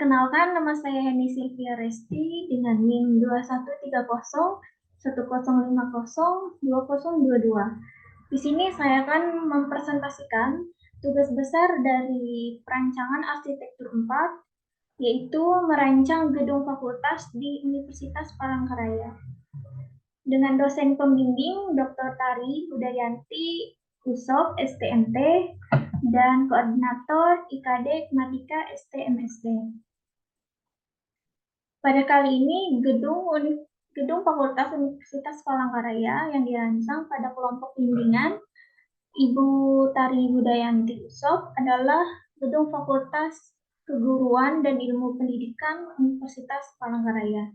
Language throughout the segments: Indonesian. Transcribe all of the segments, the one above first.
Perkenalkan, nama saya Heni Sylvia Resti dengan NIM 2130 10502022. Di sini saya akan mempresentasikan tugas besar dari perancangan arsitektur 4, yaitu merancang gedung fakultas di Universitas Palangkaraya. Dengan dosen pembimbing Dr. Tari Budayanti Usop, STMT, dan koordinator IKD Kematika STMSD. Pada kali ini, gedung Fakultas Universitas Palangkaraya yang dirancang pada kelompok bimbingan Ibu Tari Budayanti Usop adalah gedung Fakultas Keguruan dan Ilmu Pendidikan Universitas Palangkaraya.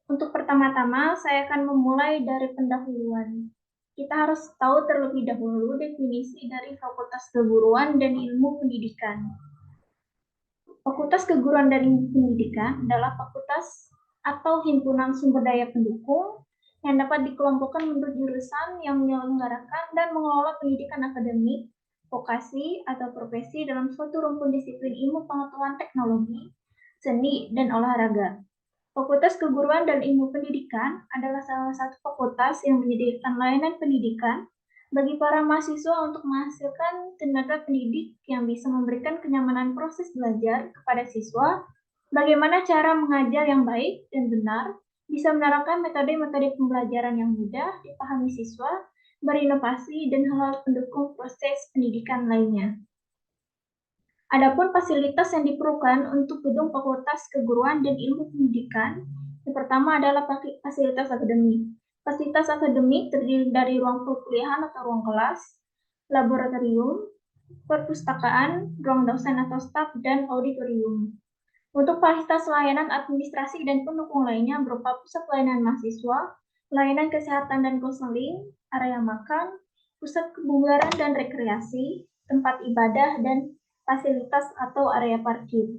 Untuk pertama-tama, saya akan memulai dari pendahuluan. Kita harus tahu terlebih dahulu definisi dari Fakultas Keguruan dan Ilmu Pendidikan. Fakultas Keguruan dan Ilmu Pendidikan adalah fakultas atau himpunan sumber daya pendukung yang dapat dikelompokkan menurut jurusan yang menyelenggarakan dan mengelola pendidikan akademik, vokasi, atau profesi dalam suatu rumpun disiplin ilmu pengetahuan teknologi, seni, dan olahraga. Fakultas Keguruan dan Ilmu Pendidikan adalah salah satu fakultas yang menyediakan layanan pendidikan bagi para mahasiswa untuk menghasilkan tenaga pendidik yang bisa memberikan kenyamanan proses belajar kepada siswa, bagaimana cara mengajar yang baik dan benar, bisa menerapkan metode-metode pembelajaran yang mudah dipahami siswa, berinovasi, dan hal-hal pendukung proses pendidikan lainnya. Adapun fasilitas yang diperlukan untuk gedung Fakultas Keguruan dan Ilmu Pendidikan, yang pertama adalah fasilitas akademik. Fasilitas akademik terdiri dari ruang perkuliahan atau ruang kelas, laboratorium, perpustakaan, ruang dosen atau staf, dan auditorium. Untuk fasilitas layanan administrasi dan pendukung lainnya berupa pusat pelayanan mahasiswa, layanan kesehatan dan konseling, area makan, pusat kebugaran dan rekreasi, tempat ibadah, dan fasilitas atau area parkir.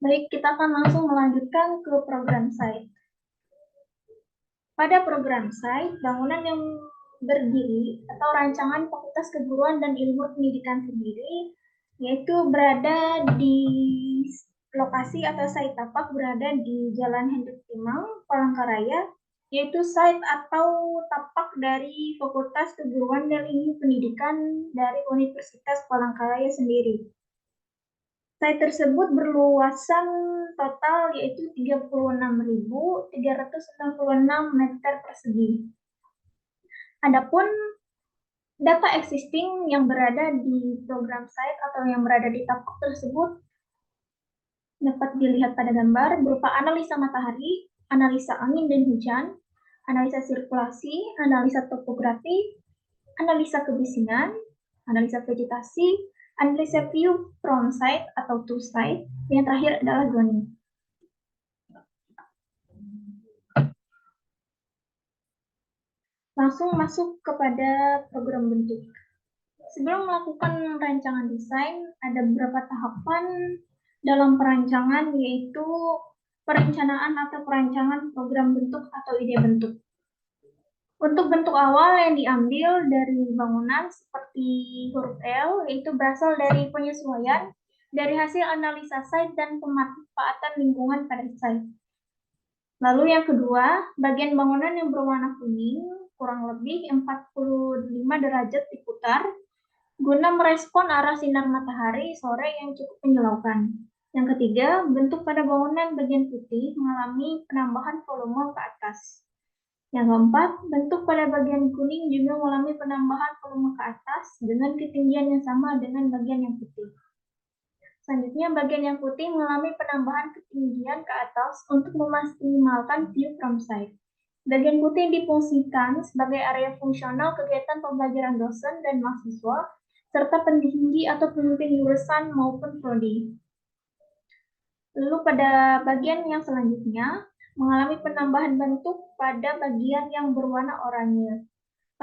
Baik, kita akan langsung melanjutkan ke program site. Pada program site, bangunan yang berdiri atau rancangan Fakultas Keguruan dan Ilmu Pendidikan sendiri, yaitu berada di lokasi atau site tapak berada di Jalan Hendrik Timang, Palangkaraya, yaitu site atau tapak dari Fakultas Keguruan dan Ilmu Pendidikan dari Universitas Palangkaraya sendiri. Site tersebut berluasan total yaitu 36.396 meter persegi. Adapun data existing yang berada di program site atau yang berada di tapak tersebut dapat dilihat pada gambar berupa analisa matahari, analisa angin dan hujan, analisa sirkulasi, analisa topografi, analisa kebisingan, analisa vegetasi, analisa view from site atau to site, yang terakhir adalah zoning. Langsung masuk kepada program bentuk. Sebelum melakukan rancangan desain, ada beberapa tahapan dalam perancangan, yaitu perencanaan atau perancangan program bentuk atau ide bentuk. Untuk bentuk awal yang diambil dari bangunan seperti huruf L, yaitu berasal dari penyesuaian dari hasil analisa site dan pemanfaatan lingkungan pada site. Lalu yang kedua, bagian bangunan yang berwarna kuning, kurang lebih 45 derajat diputar, guna merespon arah sinar matahari sore yang cukup menyilaukan. Yang ketiga, bentuk pada bangunan bagian putih mengalami penambahan volume ke atas. Yang keempat, bentuk pada bagian kuning juga mengalami penambahan volume ke atas dengan ketinggian yang sama dengan bagian yang putih. Selanjutnya, bagian yang putih mengalami penambahan ketinggian ke atas untuk memaksimalkan view from site. Bagian putih difungsikan sebagai area fungsional kegiatan pembelajaran dosen dan mahasiswa, serta pentinggi atau pemimpin jurusan maupun prodi. Lalu pada bagian yang selanjutnya, mengalami penambahan bentuk pada bagian yang berwarna oranye.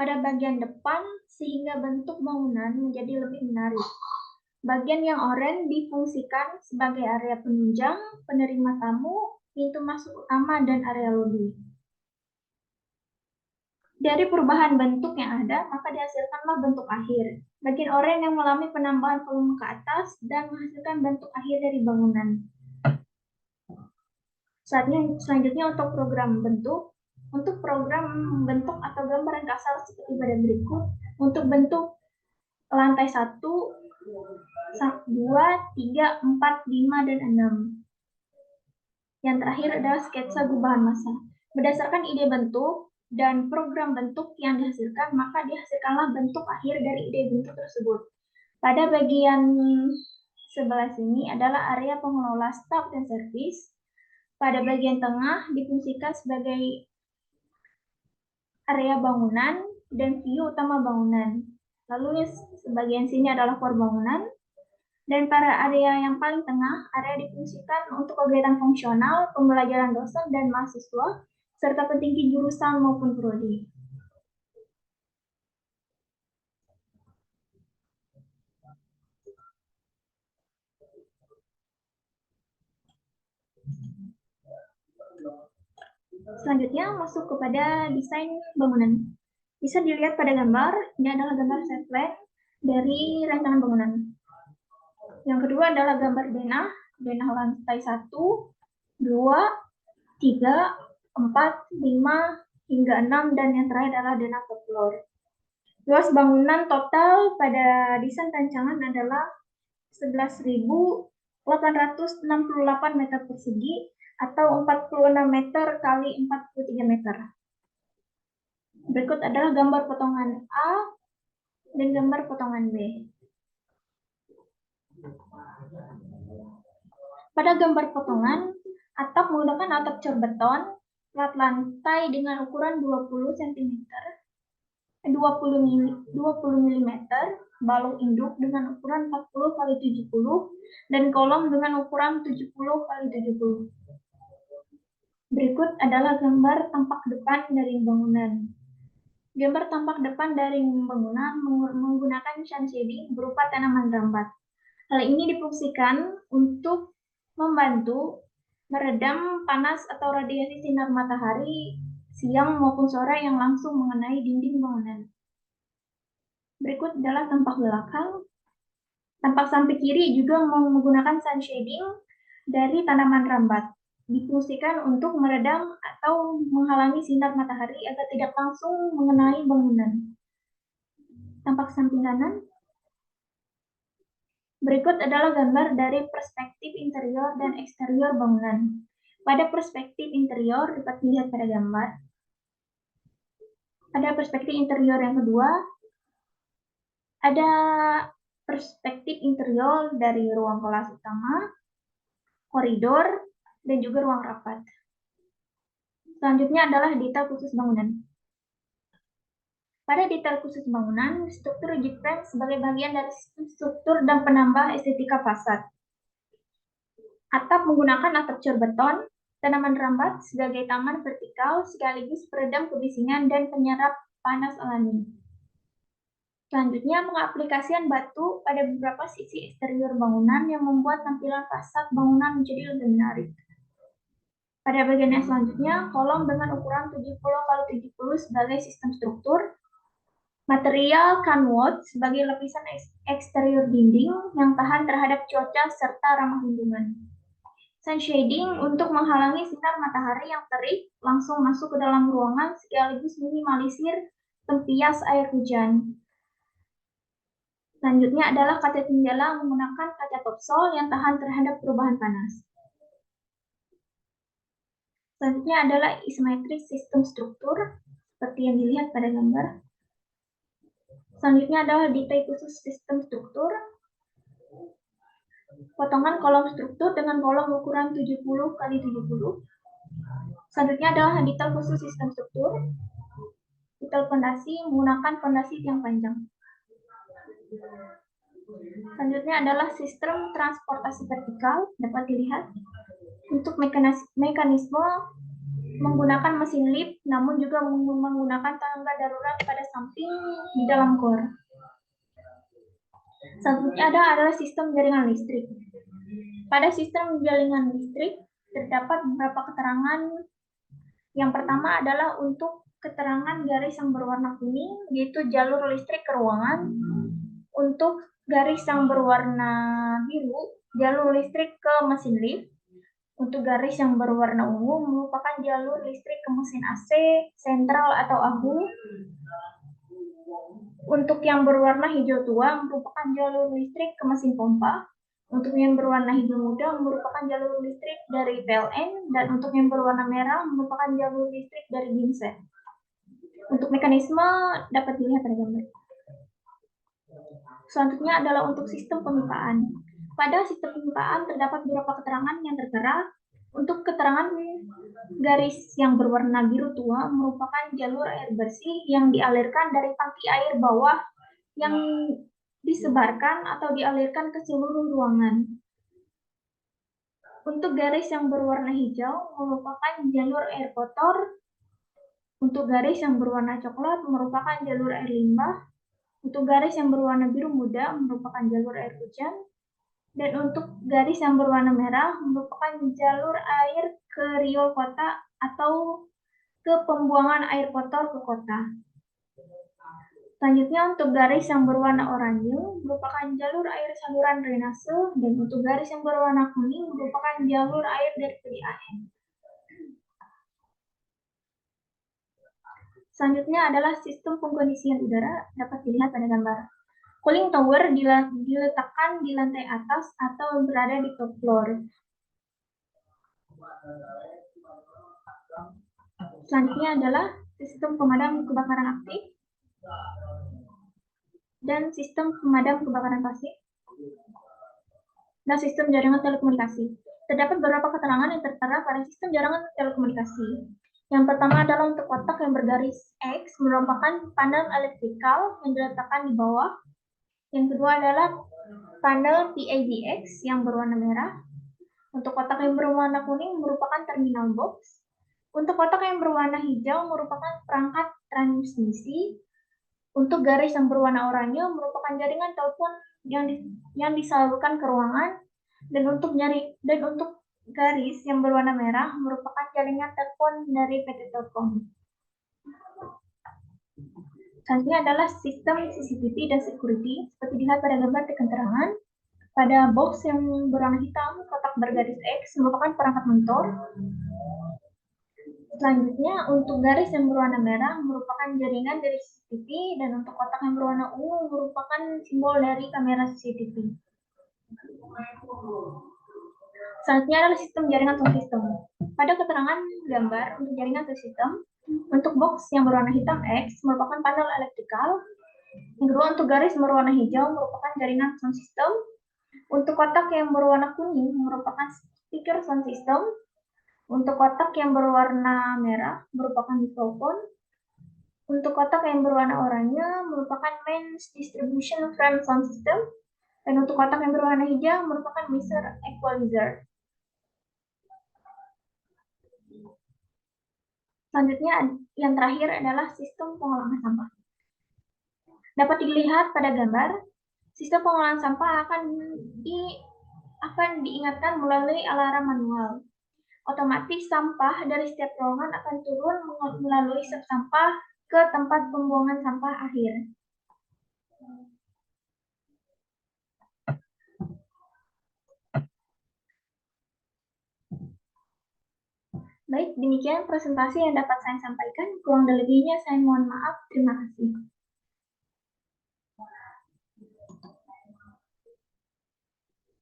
pada bagian depan sehingga bentuk bangunan menjadi lebih menarik. Bagian yang oranye difungsikan sebagai area penunjang, penerima tamu, pintu masuk utama, dan area lobi. Dari perubahan bentuk yang ada, maka dihasilkanlah bentuk akhir. Bagian oranye yang mengalami penambahan volume ke atas dan menghasilkan bentuk akhir dari bangunan. Selanjutnya untuk program bentuk. Untuk program bentuk atau gambaran kasar seperti pada berikut. Untuk bentuk lantai 1, 2, 3, 4, 5, dan 6. Yang terakhir adalah sketsa gubahan massa. Berdasarkan ide bentuk dan program bentuk yang dihasilkan, maka dihasilkanlah bentuk akhir dari ide bentuk tersebut. Pada bagian sebelah sini adalah area pengelola staf dan servis. Pada bagian tengah difungsikan sebagai area bangunan dan view utama bangunan. Lalu sebagian sini adalah core bangunan. Dan pada area yang paling tengah, area difungsikan untuk kegiatan fungsional, pembelajaran dosen dan mahasiswa, serta petinggi jurusan maupun prodi. Selanjutnya masuk kepada desain bangunan. Bisa dilihat pada gambar, ini adalah gambar set plan dari rancangan bangunan. Yang kedua adalah gambar denah lantai 1, 2, 3, 4, 5, hingga 6, dan yang terakhir adalah denah top floor. Luas bangunan total pada desain rancangan adalah 11.868 meter persegi atau 46 meter kali 43 meter. Berikut adalah gambar potongan A dan gambar potongan B. Pada gambar potongan, atap menggunakan atap cor beton, plat lantai dengan ukuran 20 cm, 20 mm, balok induk dengan ukuran 40 x 70, dan kolom dengan ukuran 70 x 70. Berikut adalah gambar tampak depan dari bangunan. Gambar tampak depan dari bangunan menggunakan sun shading berupa tanaman rambat. Hal ini difungsikan untuk membantu meredam panas atau radiasi sinar matahari siang maupun sore yang langsung mengenai dinding bangunan. Berikut adalah tampak belakang. Tampak samping kiri juga menggunakan sun shading dari tanaman rambat. Difungsikan untuk meredam atau menghalangi sinar matahari agar tidak langsung mengenai bangunan. Tampak samping kanan. Berikut adalah gambar dari perspektif interior dan eksterior bangunan. Pada perspektif interior dapat dilihat pada gambar. Pada perspektif interior yang kedua, ada perspektif interior dari ruang kelas utama, koridor, dan juga ruang rapat. Selanjutnya adalah detail khusus bangunan. Pada detail khusus bangunan, struktur rigid frame sebagai bagian dari sistem struktur dan penambah estetika fasad. Atap menggunakan atap cor beton, tanaman rambat sebagai taman vertikal sekaligus peredam kebisingan dan penyerap panas alami. Selanjutnya, pengaplikasian batu pada beberapa sisi eksterior bangunan yang membuat tampilan fasad bangunan menjadi lebih menarik. Pada bagian yang selanjutnya, kolom dengan ukuran 70 x 70 sebagai sistem struktur. Material canwood sebagai lapisan eksterior dinding yang tahan terhadap cuaca serta ramah lingkungan. Sun shading untuk menghalangi sinar matahari yang terik langsung masuk ke dalam ruangan sekaligus minimalisir tempias air hujan. Selanjutnya adalah kaca jendela menggunakan kaca topsol yang tahan terhadap perubahan panas. Selanjutnya adalah isometrik sistem struktur, seperti yang dilihat pada gambar. Selanjutnya adalah detail khusus sistem struktur. Potongan kolom struktur dengan kolom ukuran 70 x 70. Selanjutnya adalah detail khusus sistem struktur. Detail fondasi menggunakan fondasi yang panjang. Selanjutnya adalah sistem transportasi vertikal, dapat dilihat untuk mekanisme menggunakan mesin lift, namun juga menggunakan tangga darurat pada samping di dalam gor. Selanjutnya adalah sistem jaringan listrik. Pada sistem jaringan listrik terdapat beberapa keterangan. Yang pertama adalah untuk keterangan garis yang berwarna kuning, yaitu jalur listrik ke ruangan. Untuk garis yang berwarna biru, jalur listrik ke mesin lift. Untuk garis yang berwarna ungu merupakan jalur listrik ke mesin AC, sentral atau ahu. Untuk yang berwarna hijau tua merupakan jalur listrik ke mesin pompa. Untuk yang berwarna hijau muda merupakan jalur listrik dari PLN, dan untuk yang berwarna merah merupakan jalur listrik dari genset. Untuk mekanisme dapat dilihat pada gambar. Selanjutnya adalah untuk sistem pemipaan. Pada sistem pemipaan terdapat beberapa keterangan yang tertera. Untuk keterangan garis yang berwarna biru tua merupakan jalur air bersih yang dialirkan dari tangki air bawah yang disebarkan atau dialirkan ke seluruh ruangan. Untuk garis yang berwarna hijau merupakan jalur air kotor. Untuk garis yang berwarna coklat merupakan jalur air limbah. Untuk garis yang berwarna biru muda merupakan jalur air hujan. Dan untuk garis yang berwarna merah merupakan jalur air ke riol kota atau ke pembuangan air kotor ke kota. Selanjutnya untuk garis yang berwarna oranye merupakan jalur air saluran drainase, dan untuk garis yang berwarna kuning merupakan jalur air dari PDAM. Selanjutnya adalah sistem pengkondisian udara, dapat dilihat pada gambar. Cooling tower diletakkan di lantai atas atau berada di top floor. Selanjutnya adalah sistem pemadam kebakaran aktif dan sistem pemadam kebakaran pasif dan sistem jaringan telekomunikasi. Terdapat beberapa keterangan yang tertera pada sistem jaringan telekomunikasi. Yang pertama adalah untuk kotak yang bergaris X merupakan panel elektrikal yang diletakkan di bawah. Yang kedua adalah panel PABX yang berwarna merah. Untuk kotak yang berwarna kuning merupakan terminal box. Untuk kotak yang berwarna hijau merupakan perangkat transmisi. Untuk garis yang berwarna oranye merupakan jaringan telepon yang disalurkan ke ruangan. Dan untuk garis yang berwarna merah merupakan jaringan telepon dari PT Telkom. Selanjutnya adalah sistem CCTV dan security. Seperti dilihat pada gambar di keterangan, pada box yang berwarna hitam, kotak bergaris X merupakan perangkat monitor. Selanjutnya, untuk garis yang berwarna merah merupakan jaringan dari CCTV, dan untuk kotak yang berwarna ungu merupakan simbol dari kamera CCTV. Selanjutnya adalah sistem jaringan sound system. Pada keterangan gambar untuk jaringan sound system, untuk box yang berwarna hitam X merupakan panel elektrikal. Yang kedua, untuk garis berwarna hijau merupakan jaringan sound system. Untuk kotak yang berwarna kuning merupakan speaker sound system. Untuk kotak yang berwarna merah merupakan mikrofon. Untuk kotak yang berwarna oranye merupakan main distribution frame sound system. Dan untuk kotak yang berwarna hijau merupakan mixer equalizer. Selanjutnya, yang terakhir adalah sistem pengolahan sampah. Dapat dilihat pada gambar, sistem pengolahan sampah akan diingatkan melalui alarm manual. Otomatis sampah dari setiap ruangan akan turun melalui sep sampah ke tempat pembuangan sampah akhir. Baik, demikian presentasi yang dapat saya sampaikan. Kurang dan lebihnya saya mohon maaf. Terima kasih.